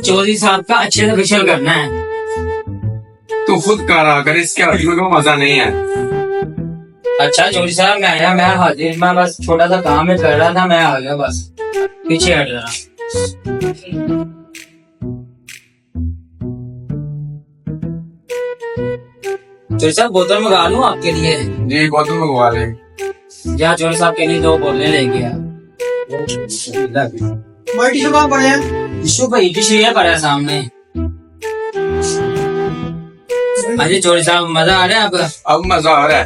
चौधरी साहब का अच्छे से फेशियल करना है। तू खुद करा, अगर इसके हकीकत में मजा नहीं है। अच्छा चौधरी साहब मैं आया, मैं हाजिर, मैं बस छोटा सा काम में कर रहा था, मैं आ गया, बस पीछे हट रहा। चौधरी साहब बोतल मंगा लूं आपके लिए? जी बोतल मंगवा ले। या चौधरी साहब के लिए 2 बोतलें लेके आ। टिश्यू कहाँ पड़े हैं? टिश्यू भाई टिश्यू ये पड़ा है सामने। अरे चौधरी साहब मजा आ रहा है आपका? अब मजा आ रहा है।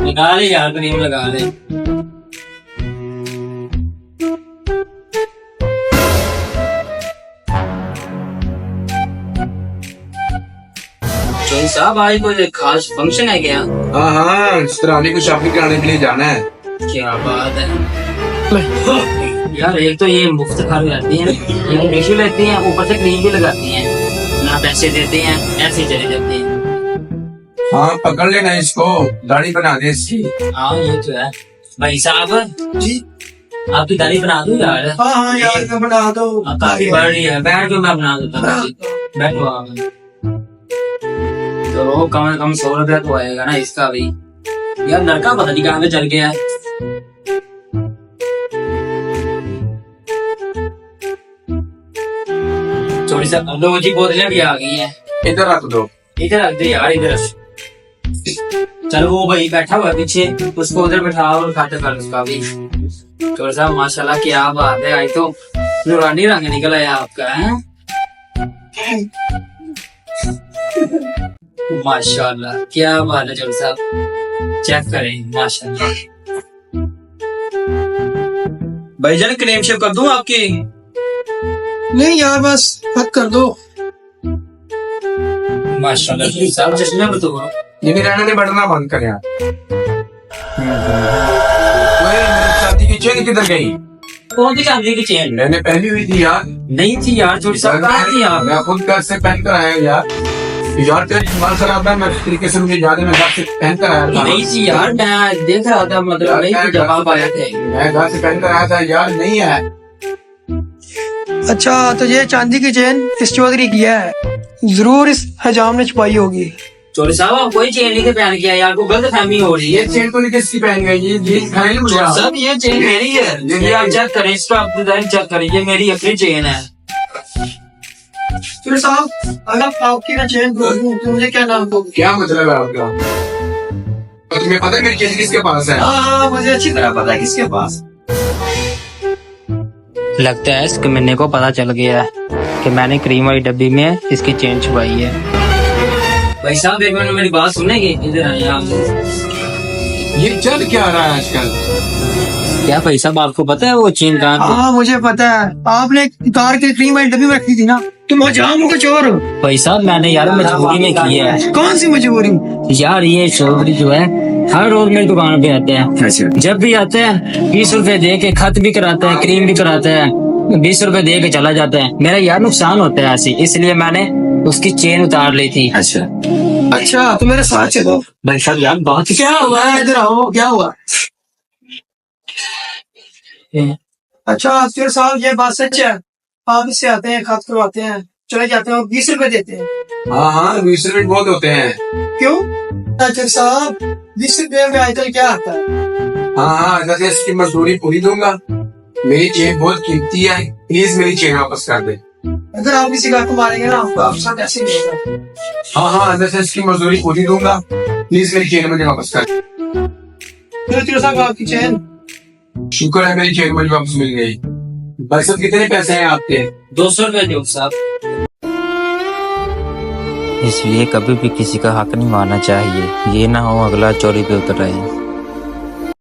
लगा ले यार, क्रीम लगा ले। चौधरी साहब आज कोई खास फंक्शन है क्या? हाँ हाँ, रानी को शॉपिंग कराने के लिए जाना है। क्या बात है यार, एक तो ये मुफ्त खा जाती है, ये टिश्यू लेती हैं, ऊपर से क्रीम भी लगाती हैं, ना पैसे देते हैं, ऐसे ही चले जाते हैं। हाँ पकड़ लेना इसको, दाढ़ी बना दे इसकी। हाँ ये तो है। भाई साहब जी आपकी दाढ़ी बना दो यार। हाँ हाँ यार मैं बना दो। काफी बड़ी है, बैठ जो मैं बना देता हूँ। बैठो आप। तो कम से कम 100 रुपया तो आएगा ना इसका भी। यार लड़का पता नहीं कहाँ पे चल गया है। चौधरी साहब 2 जी बोतलें भी आ गई हैं। इधर रख दो। इधर रख दे यार, इधर। चलो वो भाई बैठा हुआ है पीछे, उसको उधर बैठाओ और खाते कर उसका भी। चौधरी साहब माशाल्लाह क्या बात है, आज तो नूरानी रंग निकल आया आपका है। माशाल्लाह क्या बात है चौधरी साहब, चेक करें माशाल्लाह। भाईजान क्रीम शेव कर दूं आपकी? नहीं यार बस हद कर दो। माशाल्लाह चौधरी साहब चश्मे में तो जिन्हें रहने ने बढ़ना बंद कर यार। मेरी शादी की चेन किधर गई? कौन सी चांदी की चेन? मैंने पहनी हुई थी यार। नहीं थी यार चौधरी साहब, कहाँ थी आप? मैं खुद घर से पहन कर आया यार। यार तेरा दिमाग खराब है, मैं तरीके से मुझे याद है, मैं घर से पहन कर आया था। नहीं थी यार, मैं देख रहा था, मतलब नहीं थी जब आप आए थे। मैं घर से पहन कर आया था यार, नहीं है। अच्छा तो ये चांदी की चेन इस चौधरी की है, जरूर इस हजाम ने छुपाई होगी। चौधरी साहब आप कोई चेन नहीं पहन किया यार, को गलत फहमी हो रही है। ये चेन तो नहीं किसकी पहन गई? ये दिखाई नहीं मुझे। सब ये चेन मेरी है, ये आप चेक करें, इसको आप डिजाइन चेक करें, ये मेरी अपनी चेन है। फिर साहब अगर आपकी ना चेन बोल दूं तो मुझे क्या नाम दोगे? क्या मतलब है आपका? तो तुम्हें पता है मेरी चेन किसके पास है? हाँ मुझे अच्छी तरह पता है किसके पास। लगता है इस कमीने को पता चल गया है कि मैंने क्रीम वाली डब्बी में इसकी चेन छुपाई है। भाई साहब एक मिनट मेरी बात सुनेंगे? इधर आइए आप। ये चल क्या रहा है आजकल? क्या भाई साहब आपको पता है वो चेन कहाँ पे? हाँ मुझे पता है, आपने कार के क्रीम वाली डब्बी में रखी थी ना, तुम हजाम हो के चोर हो। भाई साहब मैंने यार मजबूरी में की है। कौन सी मजबूरी? यार ये चौधरी जो है हर रोज मेरी दुकान पे आते हैं, जब भी आते हैं 20 रुपए दे के खत भी कराता है, क्रीम भी कराता है, 20 रुपए दे के चला जाता है। मेरा यार नुकसान होता है ऐसी, इसलिए मैंने उसकी चेन उतार ली थी। अच्छा तो मेरे साथ चलो। भाई साहब यार बहुत क्या हुआ है, इधर आओ, क्या हुआ? अच्छा फिर साहब ये बात सच है, आप इससे आते हैं, खत करवाते हैं, चले जाते हैं, 20 रुपए देते हैं? हाँ हाँ 20 रुपए बहुत होते हैं। क्यों? अच्छा साहब 20 रुपए में आजकल क्या आता है? हाँ हाँ जैसे इसकी मजदूरी पूरी दूंगा। मेरी चेन बहुत कीमती है, प्लीज मेरी चेन वापस कर दे। अगर आप किसी का को मारेंगे ना तो आपके साथ ऐसे नहीं होगा। हाँ हाँ जैसे इसकी मजदूरी पूरी दूंगा, प्लीज मेरी चेन मुझे वापस कर दे। फिर साहब आपकी चेन? शुक्र है मेरी चेन मुझे वापस मिल गई। भाई साहब कितने पैसे हैं आपके? 200 रुपए दो साहब। इसलिए कभी भी किसी का हक नहीं मारना चाहिए, ये ना हो अगला चोरी पे उतर आए।